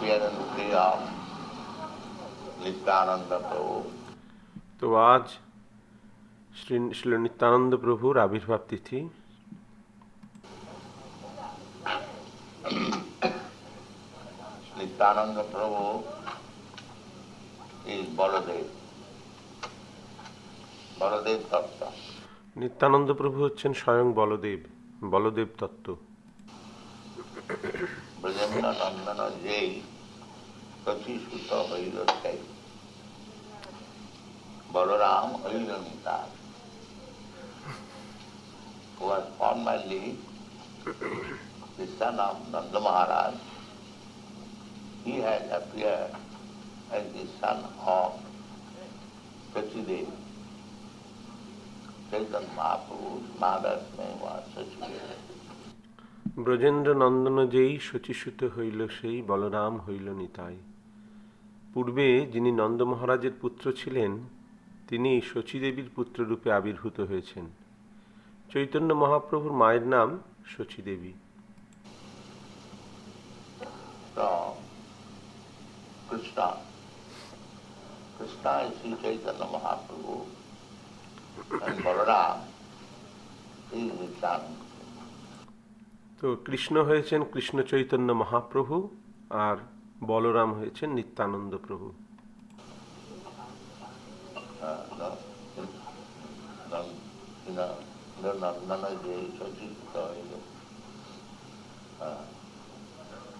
appearance of Nityananda Prabhu. তো আজ শ্রী নিত্যানন্দ প্রভুর আবির্ভাব তিথি। Nityananda Prabhu is Baladev. Baladev Tattva. Nityananda প্রভু হচ্ছেন স্বয়ং বলদেব, বলদেব তত্ত্ব। Brajendra Nandana Jai Kachi Sutta Haila Sai. Balaram Haila Nitai, who was formerly the son of Nanda Maharaj. He has appeared as the son of Sachidev. Chaitanya Mahaprabhu's mother's name was Sachidev. Brajendra নন্দন যেই শচীসুত হইল সেই বলরাম হইল নিতাই। পূর্বে যিনি নন্দ মহারাজের পুত্র ছিলেন তিনি শচীদেবীর পুত্ররূপে আবির্ভূত হয়েছেন। চৈতন্য মহাপ্রভুর মায়ের নাম Shachidevi. So, Krishna is Sri Chaitanya Mahaprabhu and Balaram is his son. তো কৃষ্ণ হয়েছেন কৃষ্ণ চৈতন্য মহাপ্রভু আর বলরাম হয়েছেন নিত্যানন্দ প্রভু।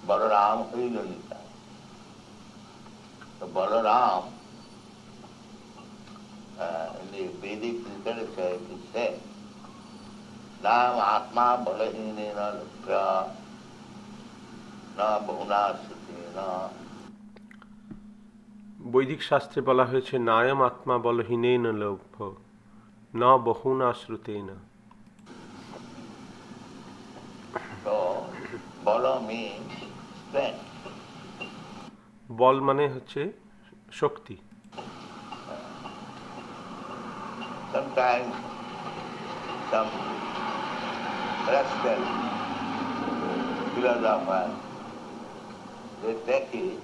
Balaram হইল Nitai. So Balaram in the Vedic literature it is said, Nam Atma Balahinena Lukya Na Bahuna Sutena. বৈদিক শাস্ত্রে বলা হয়েছে নায়ম আত্মা বলহীনেন লভ্য ন বহুনা শ্রুতেন। So Bala means strength. বল মানে হচ্ছে শক্তি। Sometimes some rascal philosopher, they take it,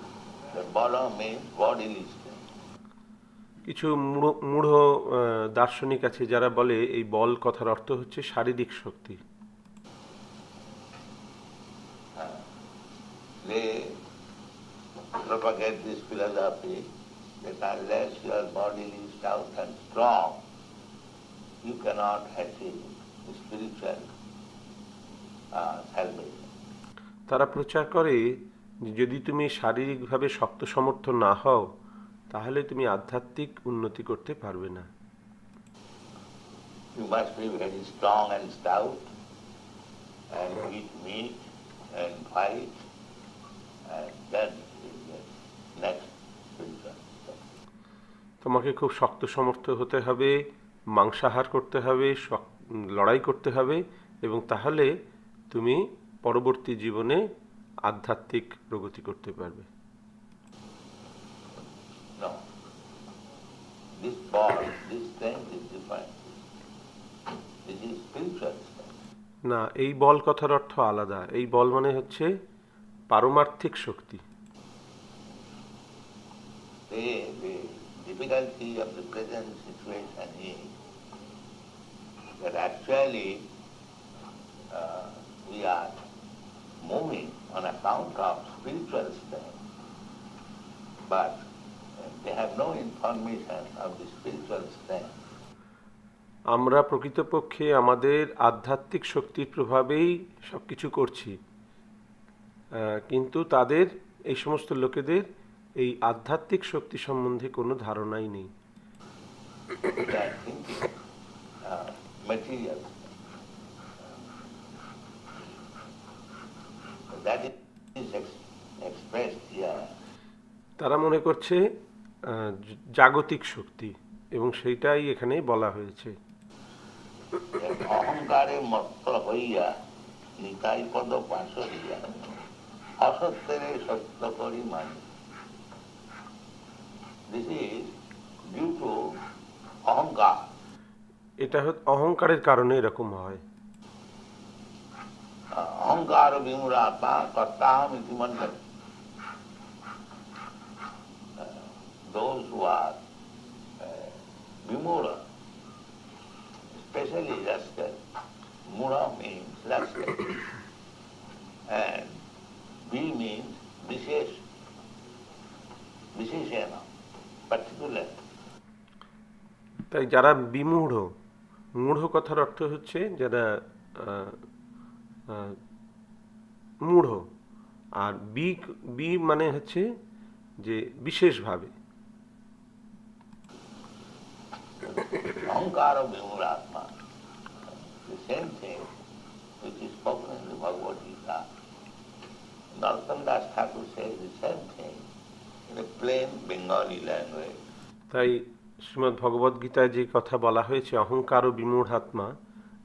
the Bala means bodily strength. কিছু মূঢ় দার্শনিক আছে যারা বলে এই বল কথার অর্থ হচ্ছে শারীরিক শক্তি। They propagate this philosophy that unless you are bodily stout and strong, you cannot achieve spiritual salvation. তারা প্রচার করে যে যদি তুমি শারীরিকভাবে শক্ত সমর্থ না হও তাহলে তুমি আধ্যাত্মিক উন্নতি করতে পারবে না। You must be very strong and stout and eat meat and fight, and then you get next spiritual step. তোমাকে খুব শক্ত সমর্থ হতে হবে, মাংসাহার করতে হবে, লড়াই করতে হবে এবং তাহলে তুমি পরবর্তী জীবনে আধ্যাত্মিক প্রগতি করতে পারবে। No. This ball, this strength is different. This is spiritual strength. না, এই বল কথার অর্থ আলাদা। এই বল মানে হচ্ছে পারমার্থিক শক্তি। The difficulty of the present situation is that actually we are moving on account of spiritual strength, but they have no information of the spiritual strength. আমরা প্রকৃতপক্ষে আমাদের আধ্যাত্মিক শক্তির প্রভাবেই সব কিছু করছি, কিন্তু তাদের এই সমস্ত লোকেদের এই আধ্যাত্মিক শক্তি সম্বন্ধে কোনো ধারণাই নেই। They are thinking material. That is expressed here. তারা মনে করছে জাগতিক শক্তি এবং সেইটাই এখানে বলা হয়েছে। অহংকারে মত্ত হইয়া নিতাই পদ পাশ হইয়া অসত্যের সত্য করি মানে। This is due to অহংকার। এটা অহংকারের কারণে এরকম হয়। অহংকার বিমূঢ়াত্মা কর্তাহম ইতি মন্যতে। those who are vimura, especially rascal. Mura means rascal, and V means vishesh, visheshena, particular. তাই যারা বিমূঢ়, মূঢ় কথার অর্থ হচ্ছে যারা মূঢ়, আর বি বি মানে হচ্ছে যে বিশেষভাবে। Ahankara vimuratma, the same thing which is spoken in the Bhagavad Gita. Narottam Das Thakur says the same thing in a plain Bengali language. তাই শ্রীমদ্ ভগবদ গীতায় যে কথা বলা হয়েছে অহংকার ও বিমূঢ়াত্মা,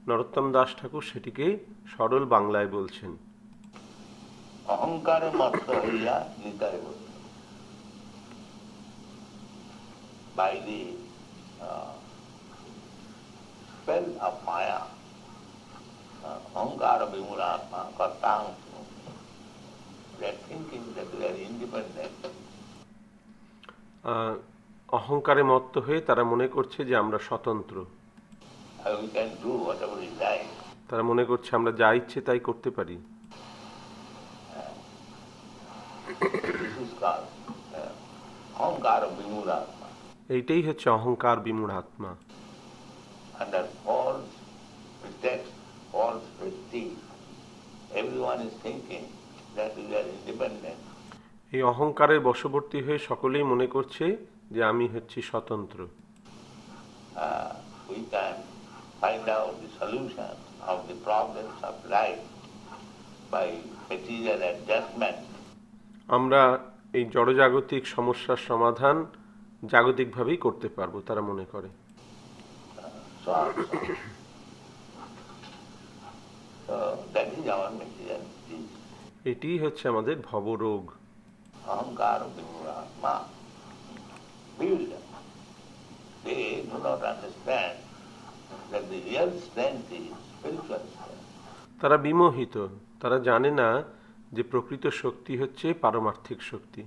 নরোত্তম দাস ঠাকুর সেটিকে সরল বাংলায় বলছেন। অহংকারে মত্ত হইয়া গীতায় বলছে, by the spell of Maya, Ahankara Vimuratma, Kartang, they are thinking that they are independent. অহংকারে মত্ত হয়ে তারা মনে করছে যে আমরা স্বতন্ত্র, We can do whatever we like. তারা মনে করছে আমরা যা ইচ্ছে তাই করতে পারি। This is called Ahankara Vimuratma. এইটাই হচ্ছে অহংকার বিমূঢ়াত্মা। Under false pretext, false prestige, everyone is thinking that we are independent. এই অহংকারের বশবর্তী হয়ে সকলেই মনে করছে যে আমি হচ্ছি স্বতন্ত্র। We can find out the solution of the problems of life by material adjustment. আমরা এই জড়জাগতিক সমস্যার সমাধান জাগতিকভাবেই করতে পারবো, তারা মনে করে। So that is our material disease. এটি হচ্ছে আমাদের ভবরোগ। Ahankara Vimuratma. Builder. They do not understand that the real strength is spiritual strength. তারা বিমোহিত, তারা জানে না যে প্রকৃত শক্তি হচ্ছে পারমার্থিক শক্তি।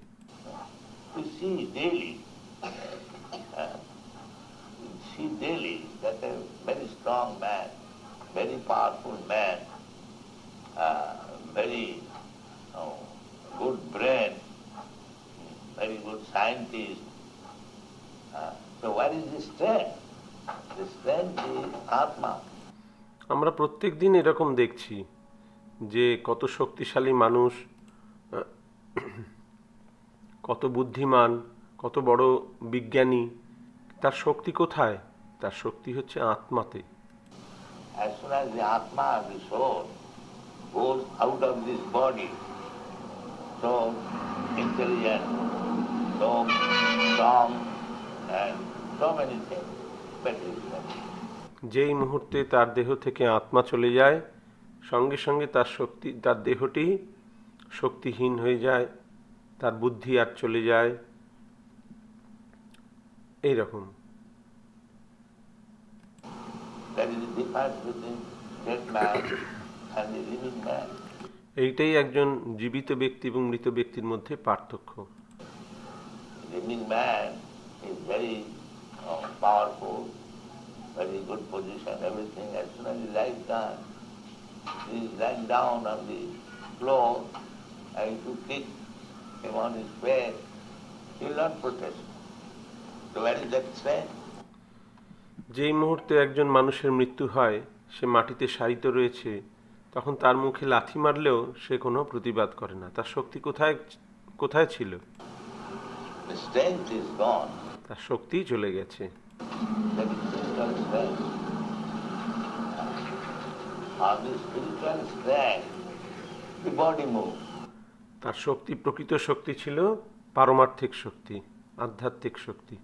We see daily that a very strong man, very powerful man, very good brain, very good scientist. So what is the strength? The strength is Atma. আমরা প্রত্যেক দিন এরকম দেখছি যে কত শক্তিশালী মানুষ, কত বুদ্ধিমান, কত বড় বিজ্ঞানী, তার শক্তি কোথায়? তার শক্তি হচ্ছে আত্মাতে। As soon as the Atma, the soul, goes out of this body, so intelligent, so strong, and so many things. যেই মুহূর্তে তার দেহ থেকে আত্মা চলে যায়, সঙ্গে সঙ্গে তার শক্তি, তার দেহটি শক্তিহীন হয়ে যায়, তার বুদ্ধি আর চলে যায়, এইরকম। এইটাই একজন জীবিত ব্যক্তি এবং মৃত ব্যক্তির মধ্যে পার্থক্য। Living man is very powerful, very good position, everything. As soon as he lies down, he is lying down on the floor, and if you kick him on his face, he will not protest. So where is that strength? যেই মুহূর্তে একজন মানুষের মৃত্যু হয়, সে মাটিতে শায়িত রয়েছে, তখন তার মুখে লাথি মারলেও সে কোনো প্রতিবাদ করে না। তার শক্তি কোথায় কোথায় ছিল? The strength is gone. তার শক্তিই চলে গেছে। That is spiritual strength. On the spiritual strength, the body moves. তার শক্তি, প্রকৃত শক্তি ছিল পারমার্থিক শক্তি, আধ্যাত্মিক শক্তি,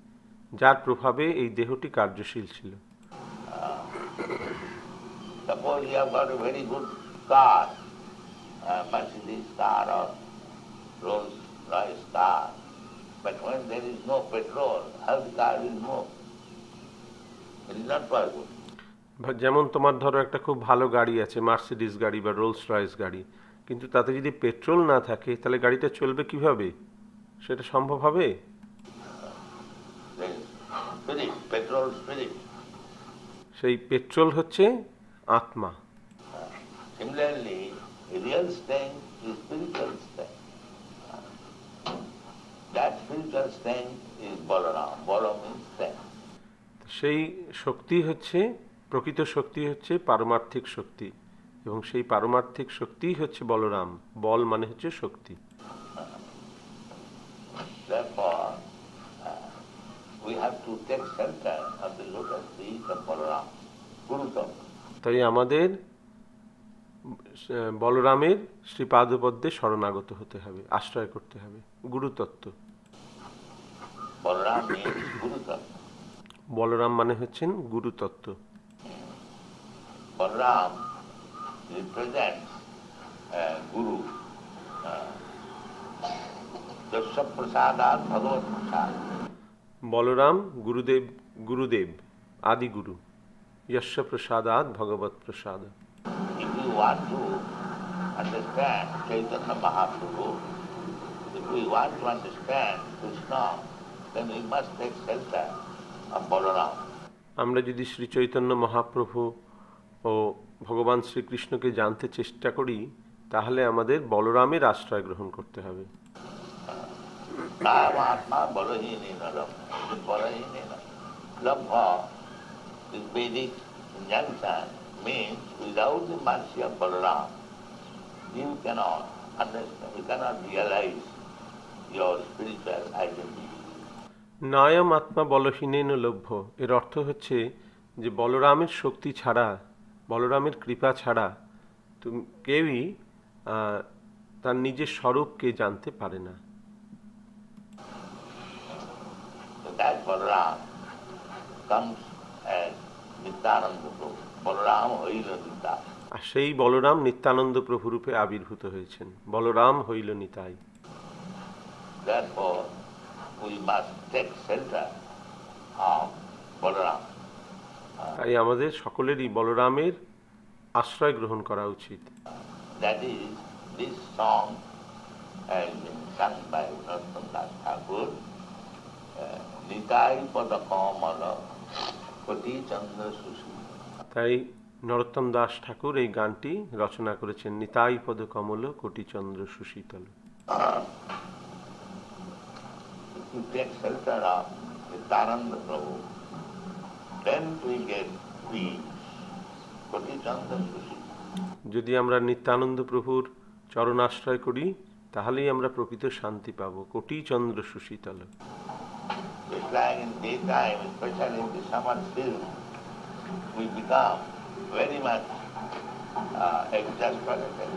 যার প্রভাবে এই দেহটি কার্যশীল ছিল। Suppose you have got a very good car, Mercedes car or Rolls Royce car, but when there is no petrol, how the car will move? It is not possible. যেমন তোমার ধরো একটা খুব ভালো গাড়ি আছে, মার্সিডিস গাড়ি বা রোলস রয়েস গাড়ি, কিন্তু তাতে যদি পেট্রোল না থাকে তাহলে গাড়িটা চলবে কিভাবে? সেটা সম্ভব হবে? spirit, petrol spirit. সেই পেট্রোল হচ্ছে আত্মা। Similarly, real strength is spiritual strength. That spiritual strength is Balaram. Bala means strength. সেই শক্তি হচ্ছে, প্রকৃত শক্তি হচ্ছে পারমার্থিক শক্তি, এবং সেই পারমার্থিক শক্তিই হচ্ছে বলরাম। বল মানে হচ্ছে শক্তি। Therefore, we have to take shelter of the lotus feet of Balaram, Guru Tattva. তাই আমাদের বলরামের শ্রীপাদপদ্মে শরণাগত হতে হবে, আশ্রয় করতে হবে। গুরুতত্ত্ব। Balaram means Guru Tattva. Balaram মানে হচ্ছেন গুরুতত্ত্ব। Balaram represents Guru. Jasya prasadat bhagavat prasad. Balaram গুরুদেব, গুরুদেব আদি গুরু। যস্য প্রসাদাৎ ভগবৎ প্রসাদ। If you want to understand Chaitanya Mahaprabhu, if we want to understand Krishna, then we must take shelter of Balaram. আমরা যদি শ্রী চৈতন্য মহাপ্রভু ও ভগবান শ্রীকৃষ্ণকে জানতে চেষ্টা করি, তাহলে আমাদের বলরামের আশ্রয় গ্রহণ করতে হবে। Atma balahinena labha. Balahinena labha is Vedic injunction, means without the mercy of Balaram, you cannot understand, you cannot realize your spiritual identity. নায়ম আত্মা বলহীনেন লভ্য, এর অর্থ হচ্ছে যে বলরামের শক্তি ছাড়া, বলরামের কৃপা ছাড়া তুমি কেউই তার নিজের স্বরূপকে জানতে পারে না। So that Balaram comes as Nityananda Prabhu. Balaram হইল নিতা। আর সেই বলরাম নিত্যানন্দ প্রভু রূপে আবির্ভূত হয়েছেন। বলরাম হইল Nitai. Therefore, we must take shelter of Balaram. তাই আমাদের সকলেরই বলরামের আশ্রয় গ্রহণ করা উচিত। That is, this song has been sung by Narottam Das Thakur. Nitai pada kamala koti chandra sushi. তাই নরোত্তম দাস ঠাকুর এই গানটি রচনা করেছেন। নিতাই পদ কমল কোটি চন্দ্র সুশীতল। If you take shelter of Nityananda Prabhu, then we get peace. Koti chandra sushi. যদি আমরা নিত্যানন্দ প্রভুর চরণাশ্রয় করি, তাহলেই আমরা প্রকৃত শান্তি পাব। কোটি চন্দ্র সুশীতল। Just like in daytime, especially in the summer season, we become very much exasperated.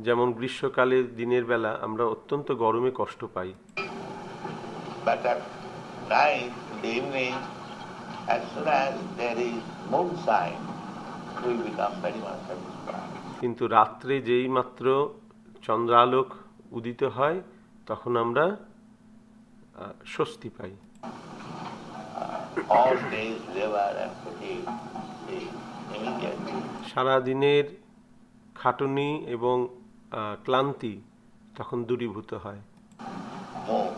যেমন গ্রীষ্মকালে দিনের বেলা আমরা অত্যন্ত গরমে কষ্ট পাই, But at night, in the evening, as soon as there is moonshine, we become very much satisfied. কিন্তু রাত্রে যেই মাত্র চন্দ্রালোক উদিত হয়, তখন আমরা স্বস্তি পাই। All days labor and fatigue is immediately. সারা দিনের খাটুনি এবং ক্লান্তি তখন দূরীভূত হয়। Move.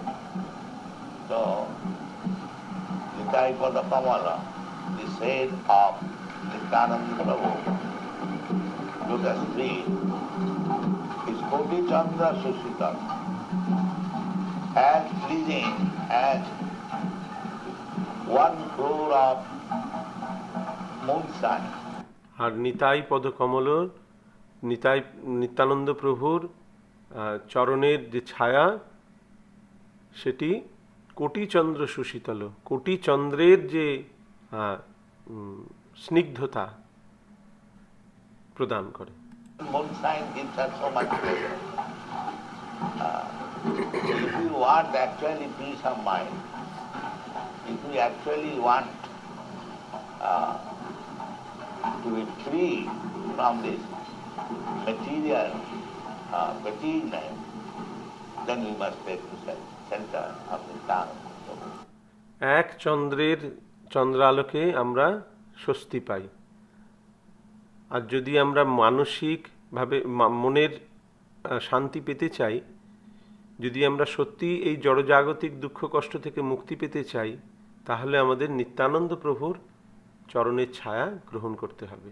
So, Nitai Pada Kamala, the shade of Nityananda Prabhu, lotus tree, is Koti Chandra Sushita, as pleasing as 1 crore of moonshine. আর নিতাই পদকমল, নিত্যানন্দ প্রভুর চরণের যে ছায়া, সেটি কোটি চন্দ্র সুশীতল, কোটি চন্দ্রের যে স্নিগ্ধতা প্রদান করে। Moonshine gives us so much pleasure. If you want actually peace of mind, if you actually want to be free from this material fatigue, then we must take the center of the town. এক চন্দ্রের চন্দ্রালোকে আমরা স্বস্তি পাই। আর যদি আমরা মানসিকভাবে মনের শান্তি পেতে চাই, যদি আমরা সত্যি এই জড়জাগতিক দুঃখ কষ্ট থেকে মুক্তি পেতে চাই, তাহলে আমাদের নিত্যানন্দ প্রভুর চরণের ছায়া গ্রহণ করতে হবে।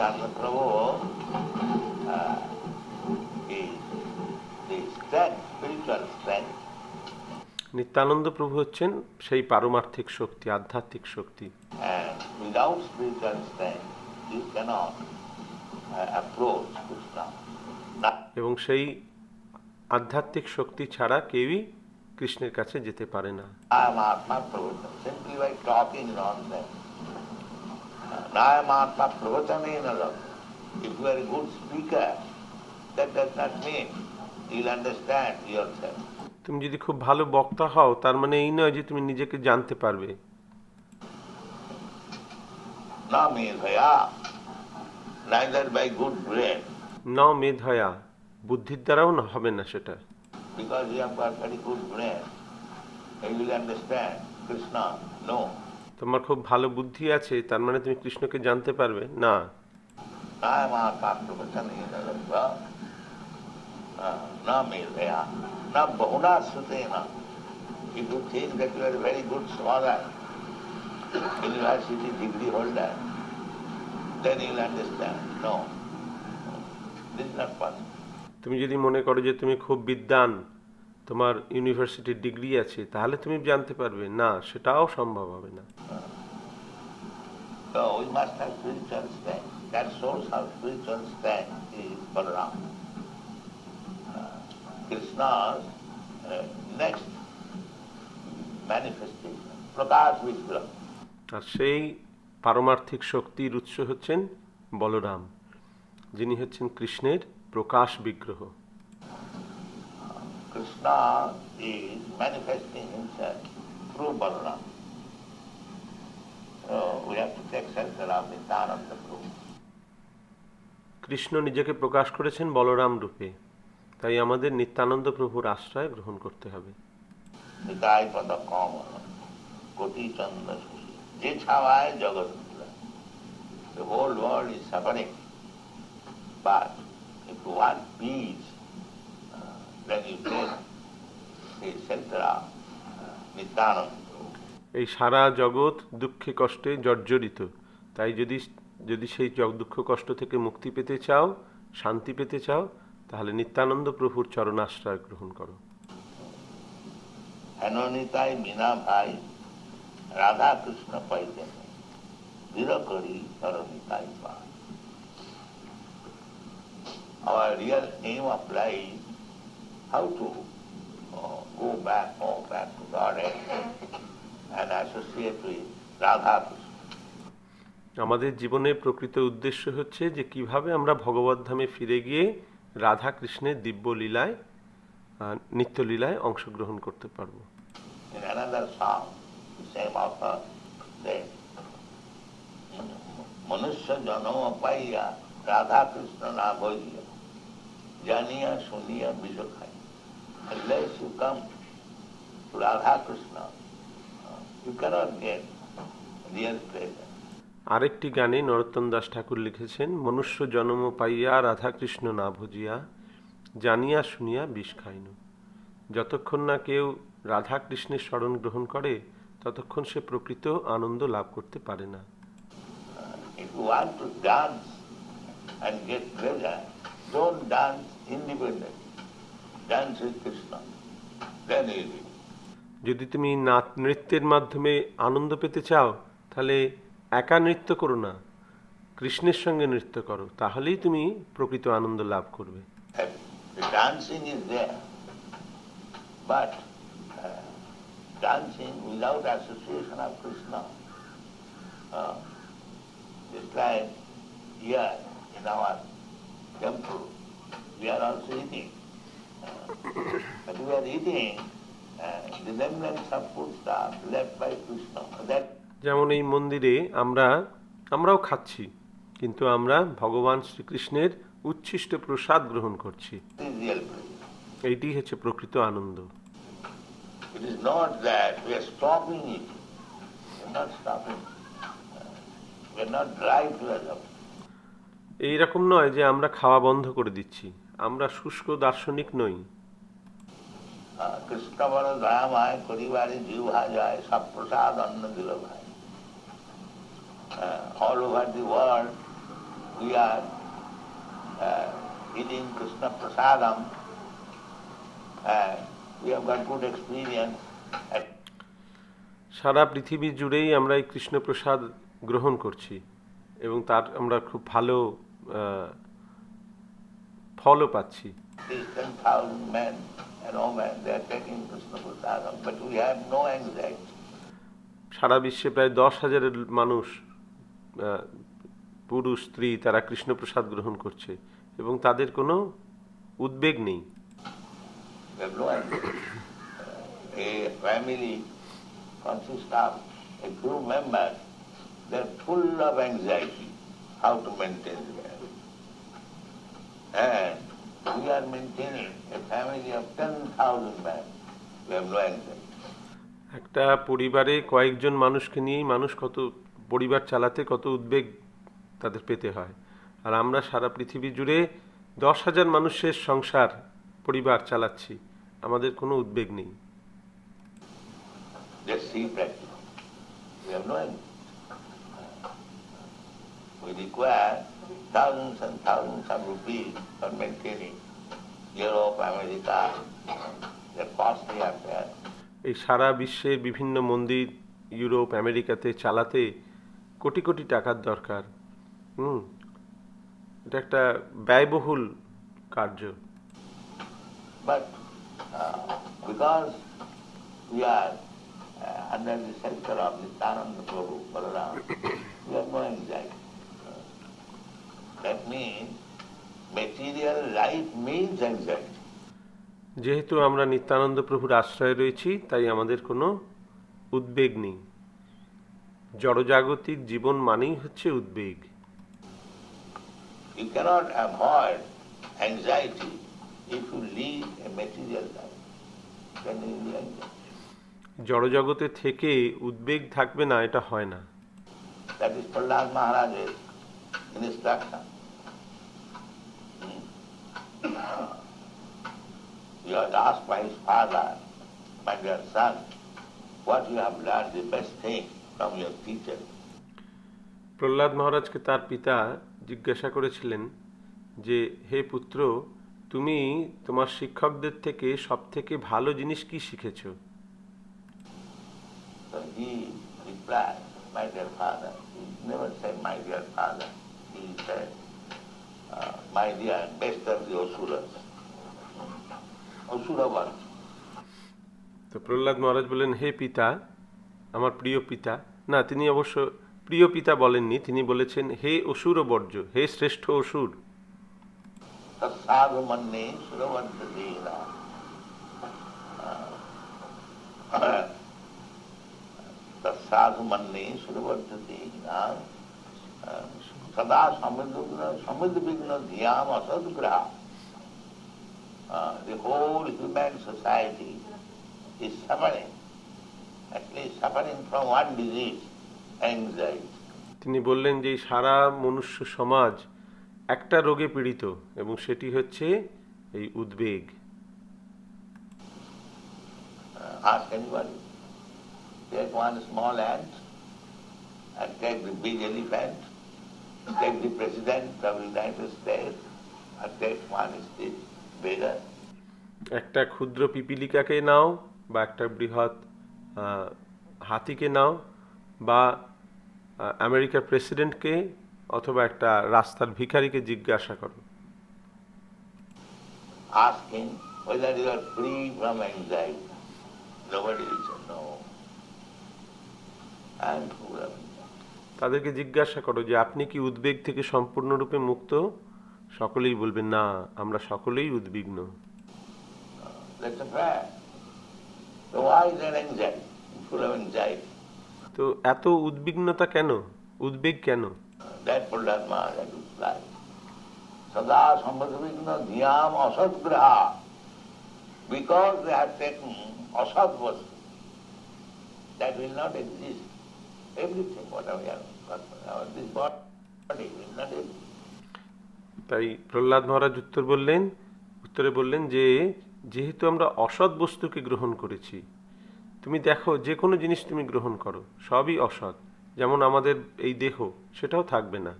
Nityananda Prabhu is the strength, spiritual strength. Nityananda প্রভু হচ্ছেন সেই পারমার্থিক শক্তি, আধ্যাত্মিক শক্তি। And without spiritual strength, you cannot approach Krishna. এবং সেই আধ্যাত্মিক শক্তি ছাড়া কেউই কৃষ্ণের কাছে যেতে পারে না। I am Atma Pravachan, simply by talking nonsense. I am Atma Pravachanena Lata. If you are a good speaker, that does not mean you will understand yourself. তুমি যদি খুব ভালো বক্তা হও, তার মানে এই নয় যে তুমি নিজেকে জানতে পারবে। Na medhaya, neither by good brain, ন মেধয়া, বুদ্ধির দ্বারাও না হবে না সেটা। because you have got very good brain, you will understand Krishna. No. তোমার খুব ভালো বুদ্ধি আছে, তার মানে তুমি কৃষ্ণকে জানতে পারবে না। I am Atma Pravachanena Lata. Na medhaya, na bahuna sutena. If you think that you are a very good scholar, university degree holder, then you will understand. No. This is not possible. তুমি যদি মনে করো যে তুমি খুব বিদ্বান, তোমার ইউনিভার্সিটির ডিগ্রি আছে, তাহলে তুমি জানতে পারবে না, সেটাও সম্ভব হবে না। So we must have spiritual strength. That source of spiritual strength is Balaram. Krishna's next manifestation, Prakash Vigraha. আর সেই পারমার্থিক শক্তির উৎস হচ্ছেন বলরাম, যিনি হচ্ছেন কৃষ্ণের প্রকাশ বিগ্রহ। Krishna is manifesting himself through Balaram. So we have to take shelter of Nityananda Prabhu. Krishna নিজেকে প্রকাশ করেছেন বলরাম রূপে, তাই আমাদের নিত্যানন্দ প্রভুর আশ্রয় গ্রহণ করতে হবে। Nitai pada kamala, koti chanda sushi, je chhavaya jagat pura. The whole world is suffering. But if you want peace, then you take the shelter of Nityananda Prabhu. এই সারা জগৎ দুঃখে কষ্টে জর্জরিত, তাই যদি সেই দুঃখ কষ্ট থেকে মুক্তি পেতে চাও, শান্তি পেতে চাও, তাহলে নিত্যানন্দ প্রভুর চরণাশ্রয় গ্রহণ করো। হেনো নিতাই বিনা ভাই রাধা কৃষ্ণ পাইতে দৃঢ় করি নিতাই পাই। Our real aim of life, how to go back to Godhead and associate with Radha Krishna. আমাদের জীবনের প্রকৃত উদ্দেশ্য হচ্ছে যে কিভাবে আমরা ভগবত ধামে ফিরে গিয়ে রাধা কৃষ্ণের দিব্য লীলায়, নিত্য লীলায় অংশগ্রহণ করতে পারবো। In another song, the same author said, মনুষ্য জন্ম পাইয়া রাধা কৃষ্ণ না বলিয়া জানিয়া শুনিয়া বিষ খাই। Unless you come to Radha Krishna, you cannot get real pleasure. আরেকটি গানে নরোত্তম দাস ঠাকুর লিখেছেন, মনুষ্য জন্ম পাইয়া রাধা কৃষ্ণ না ভজিয়া জানিয়া শুনিয়া বিষ খাইনু। যতক্ষণ না কেউ রাধা কৃষ্ণের শরণ গ্রহণ করে, ততক্ষণ সে প্রকৃত আনন্দ লাভ করতে পারে না। If you want to dance and get pleasure, don't dance independently. Dance with Krishna. Then you will. যদি তুমি নৃত্যের মাধ্যমে আনন্দ পেতে চাও, তাহলে একা নৃত্য করো না, কৃষ্ণের সঙ্গে নৃত্য করো, তাহলেই তুমি প্রকৃত আনন্দ লাভ করবে। The dancing is there, but dancing without association of Krishna, just like here in our temple, we are also eating. But we are eating the remnants of food stuff left by Krishna. That যেমন এই মন্দিরে আমরাও খাচ্ছি, কিন্তু আমরা ভগবান শ্রীকৃষ্ণের উচ্ছিষ্ট প্রসাদ গ্রহণ করছি। is real pleasure. এইটি হচ্ছে প্রকৃত আনন্দ। It is not that we are stopping eating. We are not stopping. We are not dry philosophers. এইরকম নয় যে আমরা খাওয়া বন্ধ করে দিচ্ছি, আমরা শুষ্ক দার্শনিক নই। কৃষ্ণ বড় দয়াময় করিবারে জিহ্বা যায় সব প্রসাদ অন্ন দিল ভাই। All over the world we are eating Krishna prasadam and we have got good experience. সারা পৃথিবী জুড়েই আমরা এই কৃষ্ণ প্রসাদ গ্রহণ করছি এবং তার আমরা খুব ভালো ফলও পাচ্ছি। 10,000 men and women, they are taking Krishna prasadam, but we have no anxiety. সারা বিশ্বে প্রায় 10,000 মানুষ, পুরুষ স্ত্রী, তারা কৃষ্ণ প্রসাদ গ্রহণ করছে এবং তাদের কোনো উদ্বেগ নেই। We have no anxiety. A family consists of a few members, they are full of anxiety, how to maintain the family. And we are maintaining a family of 10,000 men. We have no anxiety. একটা পরিবারে কয়েকজন মানুষকে নিয়েই মানুষ কত পরিবার চালাতে কত উদ্বেগ তাদের পেতে হয়, আর আমরা সারা পৃথিবী জুড়ে 10,000 মানুষের সংসার পরিবার চালাচ্ছি, আমাদের কোনো উদ্বেগ নেই। Just see practice. We have no anxiety. We require thousands and thousands of rupees for maintaining Europe, America, the costly affair. এই সারা বিশ্বের বিভিন্ন মন্দির ইউরোপ আমেরিকাতে চালাতে কোটি কোটি টাকার দরকার। এটা একটা ব্যয়বহুল কার্য। But because we are under the shelter of Nityananda Prabhu, Balaram, we have no anxiety. That means material life means anxiety. যেহেতু আমরা নিত্যানন্দ প্রভুর আশ্রয়ে রয়েছি, তাই আমাদের কোনো উদ্বেগ নেই। জড়জাগতিক জীবন মানেই হচ্ছে উদ্বেগ। You cannot avoid anxiety if you lead a material life. Then you will be anxiety. জড়জগতে থেকে উদ্বেগ থাকবে না, এটা হয় না। That is Prahlad Maharaj's instruction. He was asked by his father, my dear son, what you have learned the best thing from your teacher. Prahlad মহারাজকে তার পিতা জিজ্ঞাসা করেছিলেন যে, হে পুত্র, তুমি তোমার শিক্ষকদের থেকে সব থেকে ভালো জিনিস কি শিখেছ? So he replied, my dear father. He never said, my dear father. He said, my dear, best of the Asuras. Asura was. তো প্রহ্লাদ মহারাজ বললেন, হে পিতা, আমার প্রিয় পিতা। না, তিনি অবশ্য প্রিয় পিতা বলেননি, তিনি বলেছেন, হে অসুর বর্জ্য, হে শ্রেষ্ঠ অসুর। সাধু মন্যে সুরবর্ধীনা সাধু মন্যে সুরবর্ধীনা সদা সমৃদ্ধ ধিয়াম অসদ্গ্রহ। The whole human society is suffering, at least suffering from one disease, anxiety. তিনি বললেন যে সারা মনুষ্য সমাজ একটা রোগে পীড়িত এবং সেটি হচ্ছে এই উদ্বেগ। Ask anybody, take one small ant and take the big elephant, take the president of the United States and take one stick beggar. একটা ক্ষুদ্র পিপিলিকাকে নাও বা একটা বৃহৎ হাতিকে নাও বা আমেরিকার প্রেসিডেন্টকে অথবা একটা রাস্তার ভিখারিকে জিজ্ঞাসা করো। Ask him whether you are free from anxiety. Nobody will say no. I am full of anxiety. তাদেরকে জিজ্ঞাসা করো যে আপনি কি উদ্বেগ থেকে সম্পূর্ণরূপে মুক্ত? সকলেই বলবেন না, আমরা সকলেই উদ্বিগ্ন। That's a fact. So why is there anxiety? Full of anxiety. তো এত উদ্বিগ্নতা কেন, উদ্বেগ কেন? That Prahlad Maharaj replied, Sada Sambhadavigna Dhyam Asadgraha. Because they have taken asad vastu, that will not exist. Everything, whatever we have got, this body will not exist. তাই প্রহ্লাদ মহারাজ উত্তরে বললেন যে যেহেতু আমরা অসৎ বস্তুকে গ্রহণ করেছি, তুমি দেখো যে কোনো জিনিস তুমি গ্রহণ করো সবই অসৎ, যেমন আমাদের এই দেহ, সেটাও থাকবে না।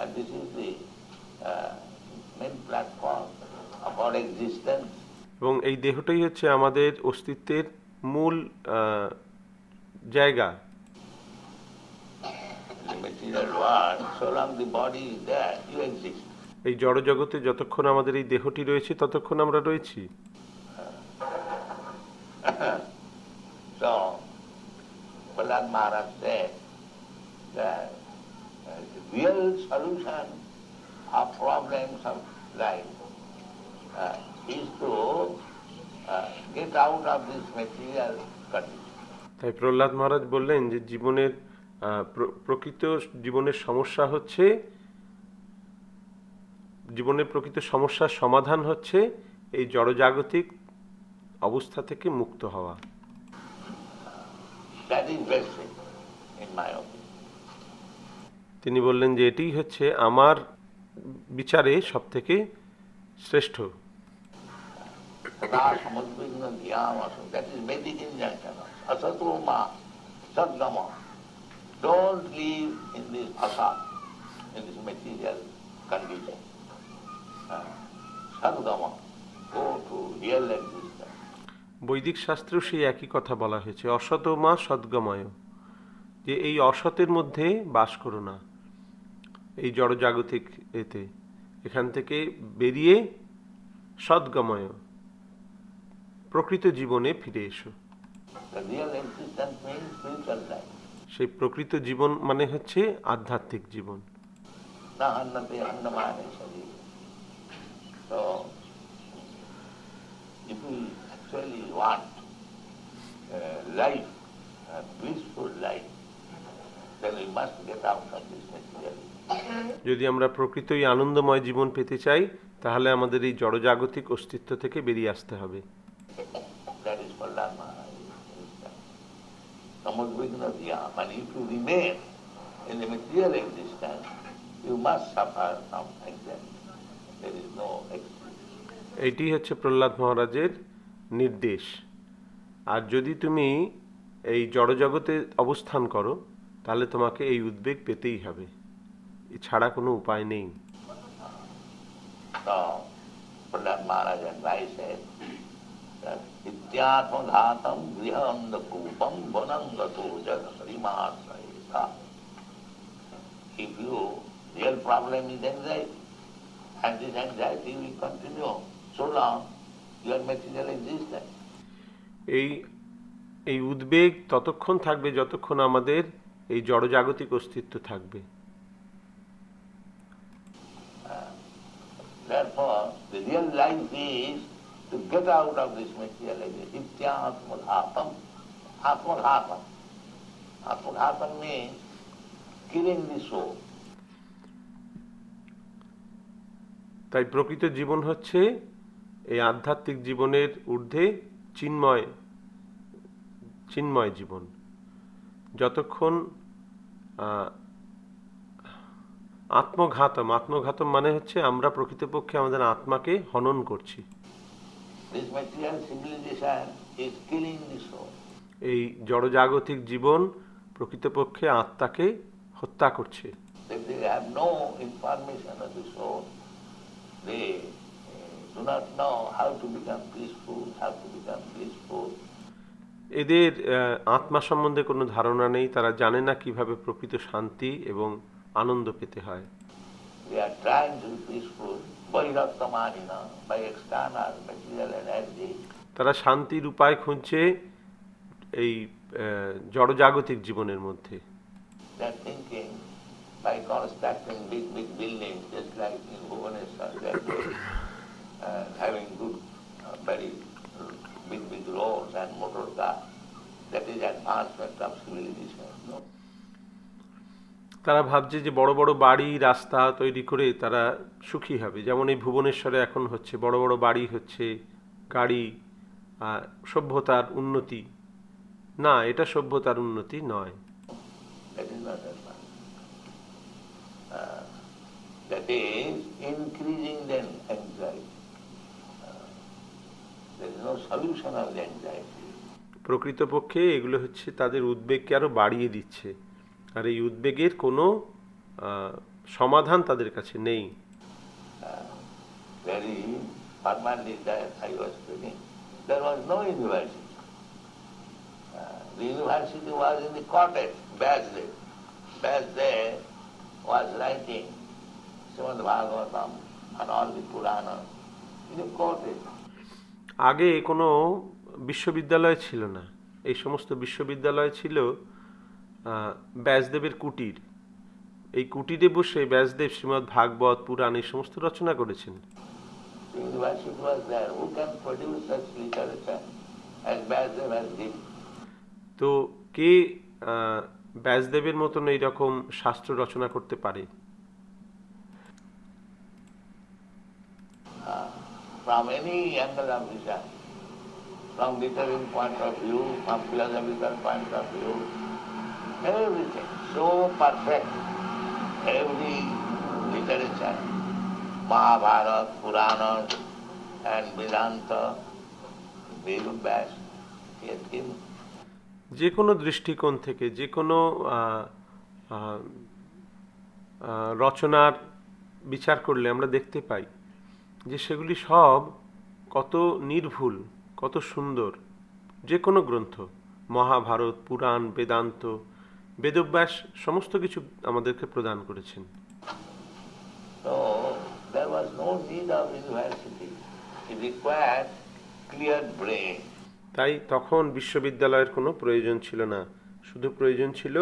And this is the main platform of our existence. এবং এই দেহটাই হচ্ছে আমাদের অস্তিত্বের মূল জায়গা। In the material world, so long the body is there, you exist. এই জড় জগতে যতক্ষণ আমাদের এই দেহটি রয়েছে ততক্ষণ আমরা রয়েছি। So, Prahlad Maharaj said that the real solution of problems of life is to get out of this material condition. তাই প্রহ্লাদ মহারাজ বললেন যে জীবনের প্রকৃত জীবনের সমস্যা হচ্ছে, জীবনের প্রকৃত সমস্যার সমাধান হচ্ছে এই জড়জাগতিক অবস্থা থেকে মুক্ত হওয়া। That is basic, in my opinion. তিনি বললেন যে এটিই হচ্ছে আমার বিচারে সব থেকে শ্রেষ্ঠ। That is Vedic injunction. Asatoma, sadgama. Don't live in this asat, in this material condition. Sadgama, go to real existence. বৈদিক শাস্ত্রেও সেই একই কথা বলা হয়েছে, অসতমা সদ্গময়, যে এই অসতের মধ্যে বাস করো না, এই জড়জাগতিক এতে, এখান থেকে বেরিয়ে সদ্গময় প্রকৃত জীবনে ফিরে এসো। সেই প্রকৃত জীবন মানে হচ্ছে আধ্যাত্মিক জীবন। Actually want life, a blissful life, then we must get out of this material. যদি আমরা প্রকৃতই আনন্দময় জীবন পেতে চাই তাহলে আমাদের এই জড়জাগতিক অস্তিত্ব থেকে বেরিয়ে আসতে হবে। That is Prahlad Maharaj. Samudvignadhyam. And if you remain in the material existence, you must suffer from anxiety. There is no excuse. এটি হচ্ছে প্রহ্লাদ মহারাজের নির্দেশ। আর যদি তুমি এই জড়জগতে অবস্থান করো তাহলে তোমাকে এই উদ্বেগ পেতেই হবে, এছাড়া কোনো উপায় নেই। So, Prahlad Maharaj advises that ityatmadhatam grihandakupam vanangato jagasarimasayeta. If your real problem is anxiety, and this anxiety will continue so long your material existence. এই উদ্বেগ ততক্ষণ থাকবে যতক্ষণ আমাদের এই জড়জাগতিক অস্তিত্ব থাকবে। Therefore, the real life is to get out of this material existence. Ityatmadhatam. Atmadhatam. Atmadhatam means killing the soul. তাই প্রকৃত জীবন হচ্ছে এই আধ্যাত্মিক জীবনের ঊর্ধ্বে চিন্ময় জীবন। যতক্ষণ আত্মঘাতম মানে হচ্ছে আমরা প্রকৃতপক্ষে আমাদের আত্মাকে হনন করছি। এই জড়জাগতিক জীবন প্রকৃতপক্ষে আত্মাকে হত্যা করছে। এদের আত্মা সম্বন্ধে কোনো ধারণা নেই, তারা জানে না কিভাবে প্রকৃত শান্তি এবং আনন্দ পেতে হয়। তারা শান্তির উপায় খুঁজছে এই জড়জাগতিক জীবনের মধ্যে। তারা ভাবছে যে বড় বড় বাড়ি রাস্তা তৈরি করে তারা সুখী হবে, যেমন এই ভুবনেশ্বরে এখন হচ্ছে, বড় বড় বাড়ি হচ্ছে, গাড়ি, সভ্যতার উন্নতি। না, এটা সভ্যতার উন্নতি নয়। That is increasing then anxiety. There is no solution of the anxiety. প্রকৃতপক্ষে এগুলো হচ্ছে তাদের উদ্বেগকে আরো বাড়িয়ে দিচ্ছে, আর এই উদ্বেগের কোনো সমাধান তাদের কাছে নেই। Very formerly that I was speaking, there was no university. The university was in the cottage, Vyasdev. Vyasdev was writing Srimad Bhagavatam and all the Puranas in the cottage. আগে কোনো বিশ্ববিদ্যালয় ছিল না, এই সমস্ত বিশ্ববিদ্যালয় ছিল ব্যাসদেবের কুটির। এই কুটিরে বসে ব্যাসদেব শ্রীমদ্ ভাগবত পুরাণ এই সমস্ত রচনা করেছেন। The university was there. Who can produce such literature as Vyasdev has did? তো কে ব্যাসদেবের মতন এইরকম শাস্ত্র রচনা করতে পারে? From any angle of vision, from literary point of view, from philosophical point of view, everything so perfect. Every literature, Mahabharata, Purana, and Vedanta, Vedas, he has given. যে কোনো দৃষ্টিকোণ থেকে যে কোনো রচনার বিচার করলে আমরা দেখতে পাই যে সেগুলি সব কত নির্ভুল, কত সুন্দর। যে কোনো গ্রন্থ, মহাভারত, পুরাণ, বেদান্ত, বেদব্যাস সমস্ত কিছু আমাদেরকে প্রদান করেছেন। So there was no need of university. It required clear brain. তাই তখন বিশ্ববিদ্যালয়ের কোনো প্রয়োজন ছিল না, শুধু প্রয়োজন ছিল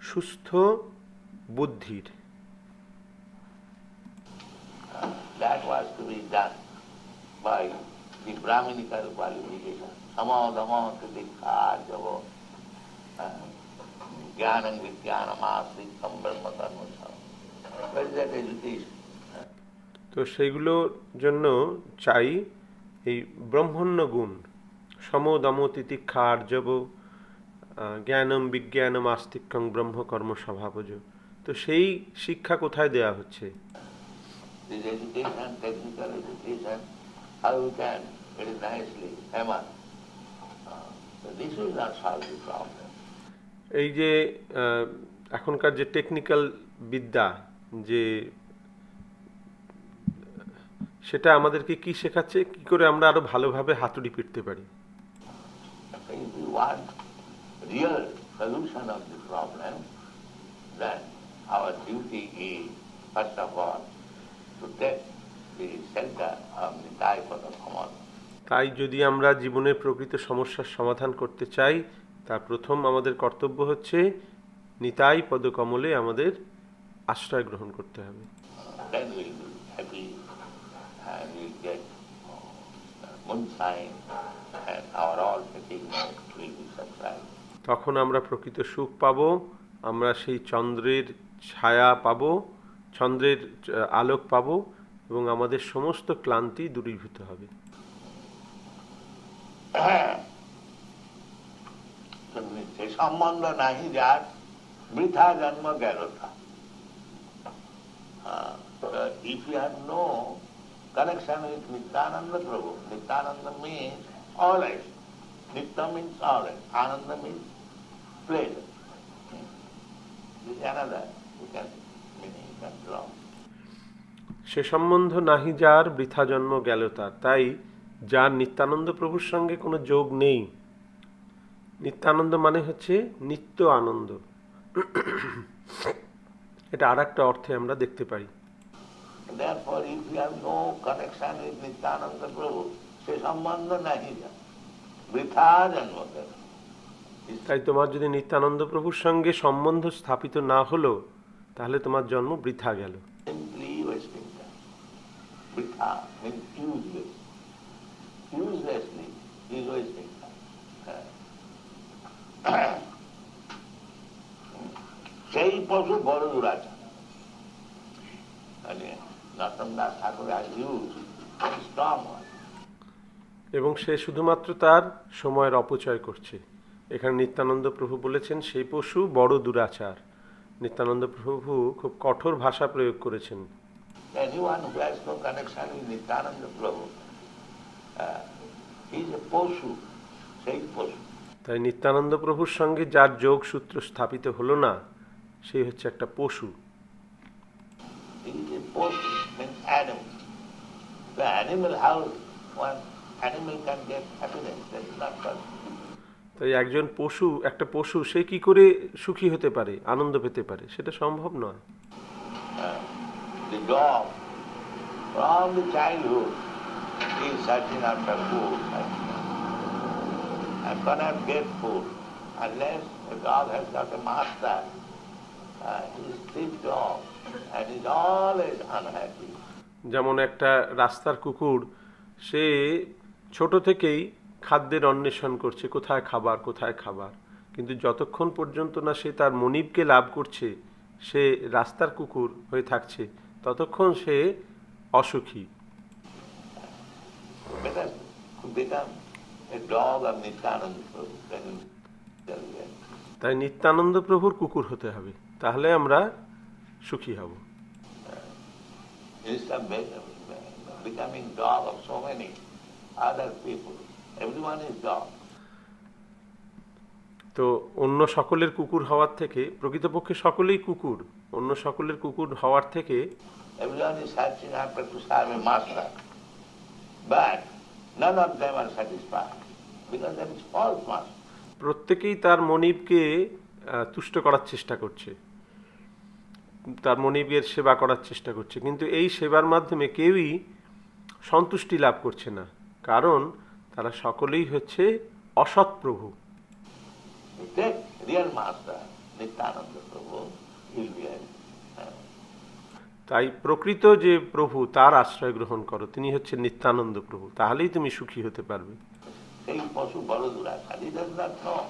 সুস্থ বুদ্ধির। That was to be done by the Brahminical qualification. Samadhama titikha java jnanam vijnanam astrikam brahma karma sam. Where is that education? তো সেইগুলোর জন্য চাই এই ব্রহ্মণ্য গুণ, সম দম তিতিক্ষা আর্জব জ্ঞানম বিজ্ঞানম আস্তিক্যং ব্রহ্মকর্ম স্বভাবজ। তো সেই শিক্ষা কোথায় দেয়া হচ্ছে? This education, technical education, how you can very nicely hammer. So this will not solve the problem. এই যে এখনকার যে টেকনিক্যাল বিদ্যা, যে সেটা আমাদেরকে কি শেখাচ্ছে, কি করে আমরা আরো ভালোভাবে হাতুড়ি পিটতে পারি। If you want real solution of the problem, then our duty is, first of all, to take the center of the type of the common. তাই যদি আমরা জীবনের প্রকৃত সমস্যার সমাধান করতে চাই, তার প্রথম আমাদের কর্তব্য হচ্ছে নিতাই পদকমলে আমাদের আশ্রয় গ্রহণ করতে হবে। Then we'll be happy and we'll get moonshine and our all fatigueness will be subsided. তখন আমরা প্রকৃত সুখ পাবো, আমরা সেই চন্দ্রের ছায়া পাবো, চন্দ্রের আলোক পাবো, এবং আমাদের সমস্ত ক্লান্তি দূরীভূত হবে। সে সম্বন্ধ নাহি যার বৃথা জন্ম গেল তা। If you have no connection with Nityananda Prabhu, Nityananda means always. Nitya means always. Ananda means pleasure. This is another meaning you can draw. সে সম্বন্ধ নাহি যার বৃথা জন্ম গেল তার। তাই যার নিত্যানন্দ প্রভুর সঙ্গে কোনো যোগ নেই, নিত্যানন্দ মানে হচ্ছে নিত্য আনন্দ, এটা আর একটা অর্থে আমরা দেখতে পাই। Therefore, if you have no connection with Nityananda Prabhu, সে সম্বন্ধ নাহি যার বৃথা জন্ম গেল। তাই তোমার যদি নিত্যানন্দ প্রভুর সঙ্গে সম্বন্ধ স্থাপিত না হলো, তাহলে তোমার জন্ম বৃথা গেল। Simply wasting time. Britha means useless. Uselessly is wasting time. সেই পশু বড় দুরাচার। নরোত্তম দাস ঠাকুর has used very strong word. এবং সে শুধুমাত্র তার সময়ের অপচয় করছে। এখানে নিত্যানন্দ প্রভু বলেছেন সেই পশু বড় দুরাচার। নিত্যানন্দ প্রভু খুব কঠোর ভাষা প্রয়োগ করেছেন। Anyone who has no connection with Nityananda Prabhu He's a পশু, সেই পশু। তাই নিত্যানন্দ প্রভুর সঙ্গে যার যোগ সূত্র স্থাপিত হলো না, সেই হচ্ছে একটা পশু। He's a পশু, means animal. The animal, how one animal can get happiness? That is not possible. তাই একজন পশু, একটা পশু, সে কি করে সুখী হতে পারে, আনন্দ পেতে পারে? সেটা সম্ভব নয়। The dog, from the childhood, is searching after food and cannot get food unless the dog has got a master. He is street dog and is always unhappy. যেমন একটা রাস্তার কুকুর, সে ছোট থেকেই খাদ্যের অন্বেষণ করছে, কোথায় খাবার কোথায় খাবার, কিন্তু যতক্ষণ পর্যন্ত না সে তার মনিবকে লাভ করছে, সে রাস্তার কুকুর হয়ে থাকছে, ততক্ষণ সে অসুখী। Better to become a dog of Nityananda Prabhu than তাই নিত্যানন্দ প্রভুর কুকুর হতে হবে, তাহলে আমরা সুখী হব। instead of becoming dog of so many other people. Everyone is dog. তো অন্য সকলের কুকুর হওয়ার থেকে, প্রকৃতপক্ষে সকলেই কুকুর, অন্য সকলের কুকুর হওয়ার থেকে Everyone is searching after to serve a master. But none of them are satisfied because that is false master. প্রত্যেকেই তার মনিবকে তুষ্ট করার চেষ্টা করছে, তার মনিবের সেবা করার চেষ্টা করছে, কিন্তু এই সেবার মাধ্যমে কেউই সন্তুষ্টি লাভ করছে না, কারণ তারা সকলেই হচ্ছে অসৎ প্রভু। Take real master, Nityananda Prabhu, he'll be happy. তাই প্রকৃত যে প্রভু, তার আশ্রয় গ্রহণ করো, তিনি হচ্ছে নিত্যানন্দ প্রভু, তাহলেই তুমি সুখী হতে পারবে। সেই পশু বড় দুরাচার, he does not know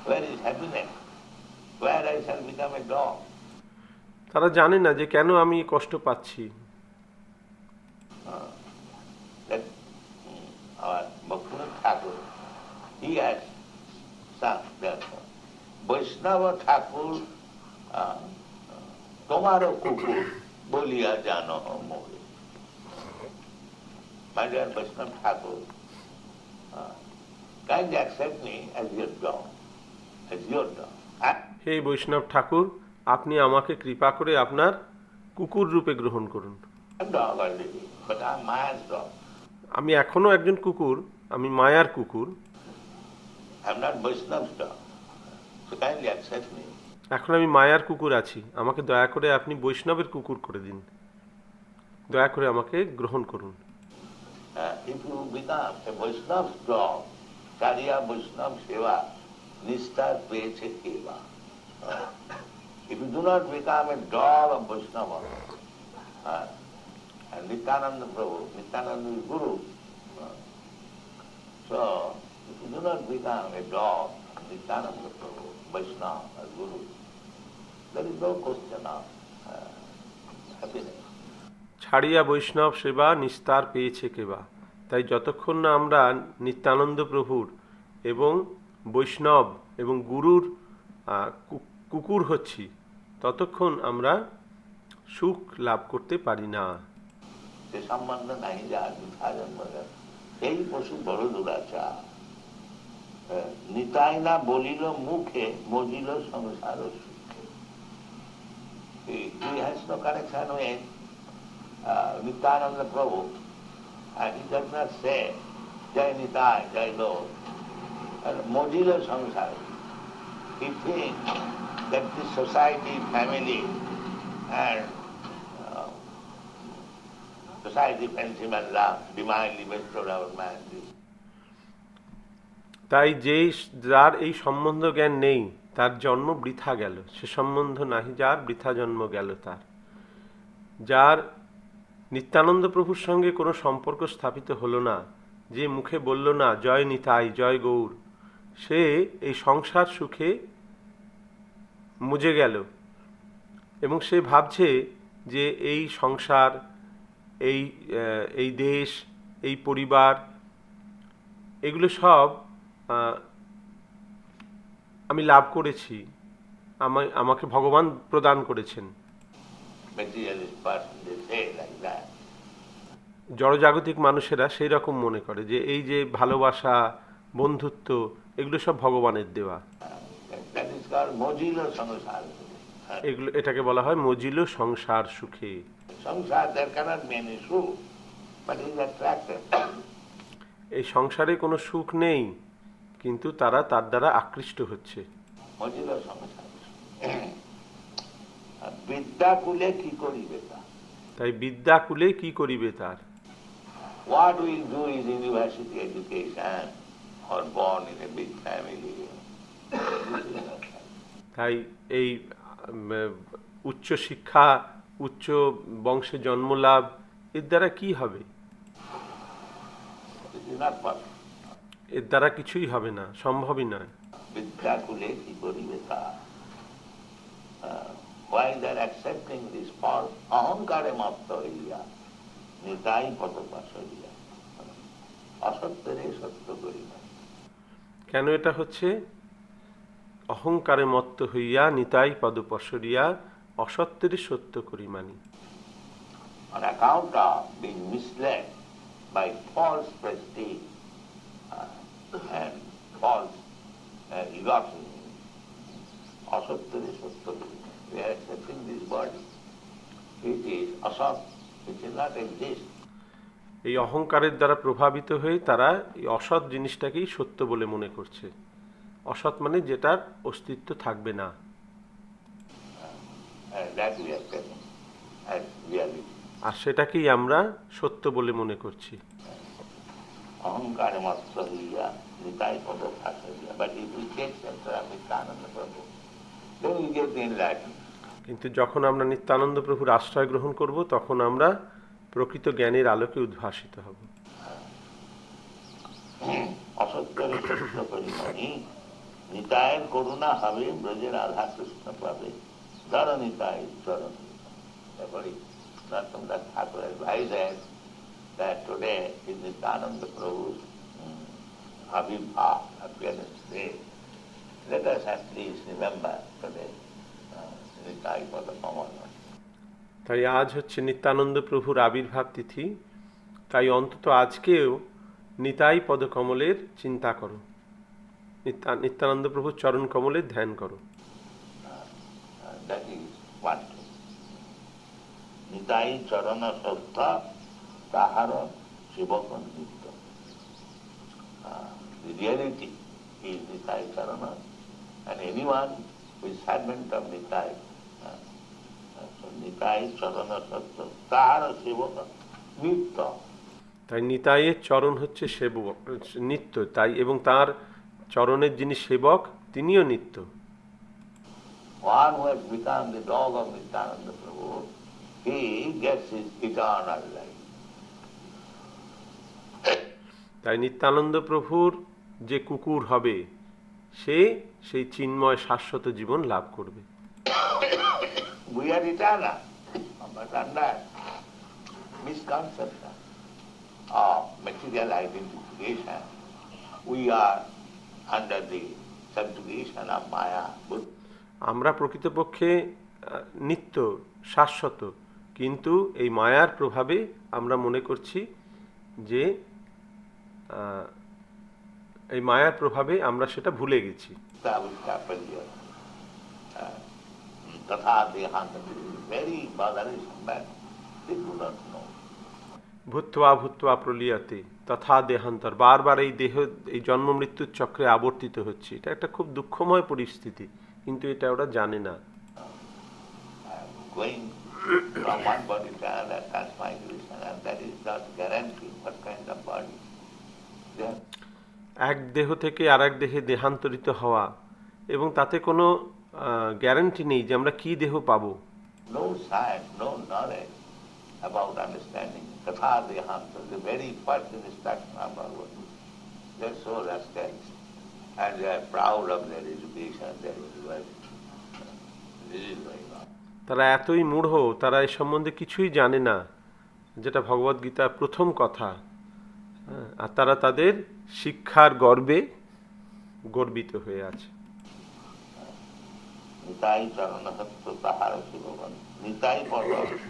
where is happiness, where I shall become a dog. তারা জানে না যে কেন আমি কষ্ট পাচ্ছি। That our Bhaktivinoda Thakur, he has sung therefore, Vaishnava Thakur, তোমারও কুকুর বলিয়া জানো মোরে। My dear Vaishnava Thakur, kindly accept me as your dog, as your dog. হে বৈষ্ণব ঠাকুর, আপনি আমাকে কৃপা করে আপনার কুকুর রূপে গ্রহণ করুন। I'm dog already, but I'm Maya's dog. আমি এখনো একজন কুকুর, আমি মায়ার কুকুর, I'm not Vaishnava's dog. So kindly accept me. এখন আমি মায়ার কুকুর আছি, আমাকে দয়া করে আপনি বৈষ্ণবের কুকুর করে দিন, দয়া করে আমাকে গ্রহণ করুন। If you become a Vaishnava's dog, Chariya Vaishnava Seva, Nistar পেয়েছে কেবা। If you do not become a dog of Vaishnava, and Nityananda Prabhu, Nityananda is Guru, so if you do not become a dog of Nityananda Prabhu, Vaishnava or Guru, there is no question of happiness. ছাড়িয়া বৈষ্ণব সেবা নিস্তার পেয়েছে কেবা। তাই যতক্ষণ না আমরা নিত্যানন্দ প্রভুর এবং বৈষ্ণব এবং গুরুর কুকুর হচ্ছি, ততক্ষণ আমরা সুখ লাভ করতে পারি না। সে সম্বন্ধ নাই যা এই পশু বড় দুরাচার। নিতাই না বলিল মুখে, মজিল সংসার সুখে। He has no connection with Nityananda Prabhu, and he does not say Jai Nitai, Jai Lord. মজিল সংসার। He thinks that the society, family, and society, friendship and love divinely bestowed our mind. তাই যার এই সম্বন্ধ জ্ঞান নেই, তার জন্ম বৃথা গেল, সে সম্বন্ধ নাহি যার, বৃথা জন্ম গেল তার। যার নিত্যানন্দ প্রভুর সঙ্গে কোনো সম্পর্ক স্থাপিত হলো না, যে মুখে বলল না জয় নিতাই জয় গৌর, সে এই সংসার সুখে মুজে গেল এবং সে ভাবছে যে এই সংসার, এই দেশ, এই পরিবার, এগুলো সব আমি লাভ করেছি, আমাকে ভগবান প্রদান করেছেন। জড়জাগতিক মানুষেরা সেই রকম মনে করে যে এই যে ভালোবাসা, বন্ধুত্ব, এগুলো সব ভগবানের দেওয়া। That is called mojilo samsara. এটাকে বলা হয় মজিলো সংসার সুখে। Samsara, there cannot be any truth, but he is attracted. এই সংসারে কোনো সুখ নেই, কিন্তু তারা তার দ্বারা আকৃষ্ট হচ্ছে। Mozilla samsara. বিদ্যা কুলে কি করিবে তা? তাই বিদ্যা কুলে কি করিবে তার? What will do is university education or born in a big family. তাই এই উচ্চ শিক্ষা, উচ্চ বংশে জন্মলাভ, এর দ্বারা কি হবে? It is not possible. এর দ্বারা কিছুই হবে না, সম্ভবই নয়। বিদ্যা কুলে কি করিবে তা? Why they are accepting this for অহংকারে মত্ত হইয়া নিতাই পদপাশরিয়া, অসত্যরে সত্য করিবা। কেন এটা হচ্ছে? অহংকারে মত্ত হইয়া নিতাই পদপসরিয়া অসত্যের সত্য করি মানি। On account of being misled by false prestige and false egotism, অসত্যরে সত্য করিবা। We are accepting this body. It is asat, it will not exist. এই অহংকারের দ্বারা প্রভাবিত হয়ে তারা এই অসৎ জিনিসটাকেই সত্য বলে মনে করছে। অসৎ মানে যেটার অস্তিত্ব থাকবে না। That we are taking as reality. আর সেটাকেই আমরা সত্য বলে মনে করছি। অহংকারে মত্ত হইয়া Nitai পদপাশরিয়া। But if we take center of Nityananda Prabhu, then we get the enlightenment. কিন্তু যখন আমরা নিত্যানন্দ প্রভুর আশ্রয় গ্রহণ করব, তখন আমরা প্রকৃত জ্ঞানের আলোকে উদ্ভাসিত হব। অসত্যরে সত্য পরিমাণী নিতায়ের করুণা হবে, ব্রজের রাধা কৃষ্ণ পাবে, ধর নিতাই চরণ। Therefore, Narottam Thakur advises that today is Nityananda Prabhu's Abhibhav, appearance day. Let us at least remember today Nitai Padakamala. তাই আজ হচ্ছে নিত্যানন্দ প্রভুর আবির্ভাব তিথি। তাই অন্তত আজকেও নিতাই পদকমলের চিন্তা করো, নিত্যানন্দ প্রভুর চরণ কমলের ধ্যান করো। That is one thing. Nitai চরণ শ্রদ্ধা তাহার সেবক নিত্য। The reality is Nitai Charana, and anyone who is servant of Nitai, so Nitai Charana Sattva, তাহার সেবক নিত্য। তাই নিতাইয়ের চরণ হচ্ছে সেবক, নিত্য। তাই এবং তার চরণের যিনি সেবক, তিনিও নিত্য। One who has become the dog of Nityananda Prabhu, he gets his eternal life. তাই নিত্যানন্দ প্রভুর যে কুকুর হবে, সে সেই চিন্ময় শাশ্বত জীবন লাভ করবে। We are eternal, but under misconception of material identification, we are under the subjugation of Maya. আমরা প্রকৃতপক্ষে নিত্য, শাশ্বত, কিন্তু এই মায়ার প্রভাবে আমরা মনে করছি যে এই মায়ার প্রভাবে আমরা সেটা ভুলে গেছি। ভূত্বা ভূত্বা প্রলীয়তে তথা দেহান্তর, বারবার এই দেহ, এই জন্ম মৃত্যুর চক্রে আবর্তিত হচ্ছে। এটা একটা খুব দুঃখময় পরিস্থিতি, কিন্তু এটা ওরা জানে না। এক দেহ থেকে আর এক দেহে দেহান্তরিত হওয়া, এবং তাতে কোনো গ্যারান্টি নেই যে আমরা কি দেহ পাবো। No science, no knowledge about understanding Katha Dehanta, the very first instruction of Bhagavad Gita. They are so rascals, and they are proud of their education, their university. This is going on. তারা এতই মূঢ়, তারা এই সম্বন্ধে কিছুই জানে না, যেটা ভগবদ গীতার প্রথম কথা। আর তারা তাদের শিক্ষার গর্বে গর্বিত হয়ে আছে। নিতাই চরণ সত্য তাহার শিবগণ, নিতাই পদ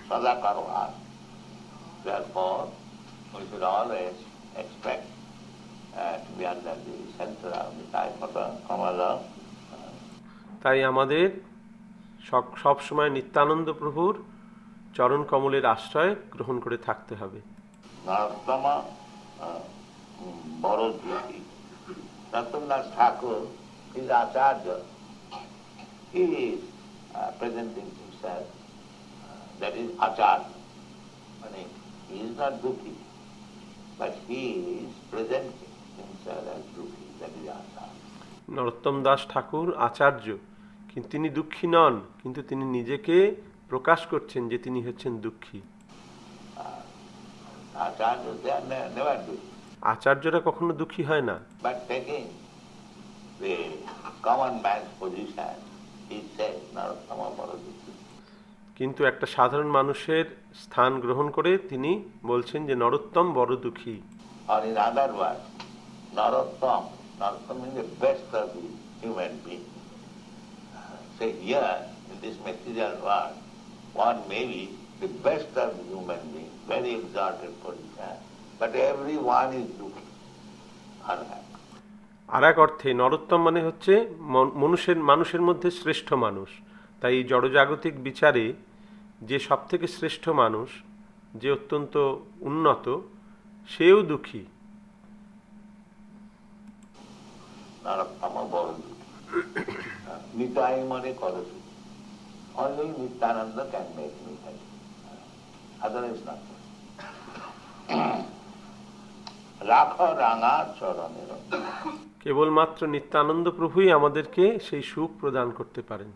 সদা কারো হাত। Therefore, we should always expect to be under the shelter of the Taipata Kamala. তাই আমাদের সব সময় নিত্যানন্দ প্রভুর চরণ কমলের আশ্রয় গ্রহণ করে থাকতে হবে। Narottama Bharadji, Narottam Thakur is Acharya. He is presenting himself, that is Acharya. I mean, he is not Dukhi, but he is presenting himself as Dukhi, that is Acharya. নরোত্তম দাস ঠাকুর আচার্য, কিন্তু তিনি দুঃখী নন, কিন্তু তিনি নিজেকে প্রকাশ করছেন যে তিনি হচ্ছেন দুঃখী। Acharya, they are never Dukhi, আচার্যরা কখনো দুঃখী হয় না, but taking the common man's position, he says Narottama Bharadji. কিন্তু একটা সাধারণ মানুষের স্থান গ্রহণ করে তিনি বলছেন যে নরোত্তম বড় দুঃখী। Or in other words, Narottam means the best of the human being. So here, in this material world, one may be the best of the human being, very exalted position, but everyone is Dukhi, unhappy. আর এক অর্থে নরোত্তম মানে হচ্ছে মানুষের মধ্যে শ্রেষ্ঠ মানুষ। তাই এই জড়জাগতিক বিচারে যে সব থেকে শ্রেষ্ঠ মানুষ, যে অত্যন্ত উন্নত, সেও দুঃখী। Narottama Bharadji. Nitai mane Karasi. Only Nityananda can make me happy. Otherwise not. Rakha Ranga Charanera. কেবলমাত্র নিত্যানন্দ প্রভুই আমাদেরকে সেই সুখ প্রদান করতে পারেন,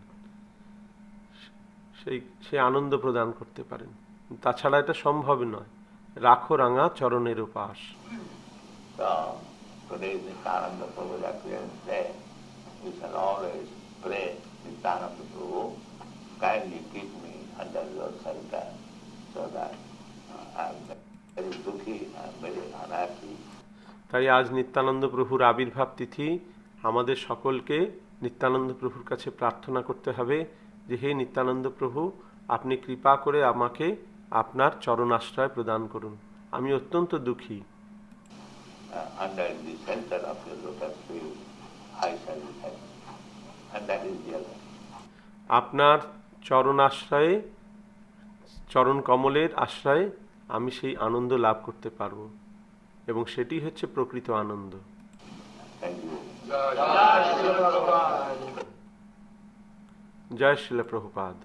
সেই আনন্দ প্রদান করতে পারেন, তাছাড়া এটা সম্ভব নয়। রাখো রাঙা চরণের উপাস। So, today Nityananda Prabhu's appearance day, we shall always pray, Nityananda Prabhu, kindly keep me under your shelter, so that I am very Dukhi, I am very unhappy. তাই আজ নিত্যানন্দ প্রভুর আবির্ভাব তিথি, আমাদের সকলকে নিত্যানন্দ প্রভুর কাছে প্রার্থনা করতে হবে যে হে নিত্যানন্দ প্রভু, আপনি কৃপা করে আমাকে আপনার চরণ আশ্রয় প্রদান করুন, আমি অত্যন্ত দুঃখী। Under the shelter of your lotus feet, I shall be happy. And that is real happiness. আপনার চরণ আশ্রয়ে, চরণ কমলের আশ্রয়ে আমি সেই আনন্দ লাভ করতে পারব, এবং সেটি হচ্ছে প্রকৃত আনন্দ। Thank you. Joy Srila Prabhupada.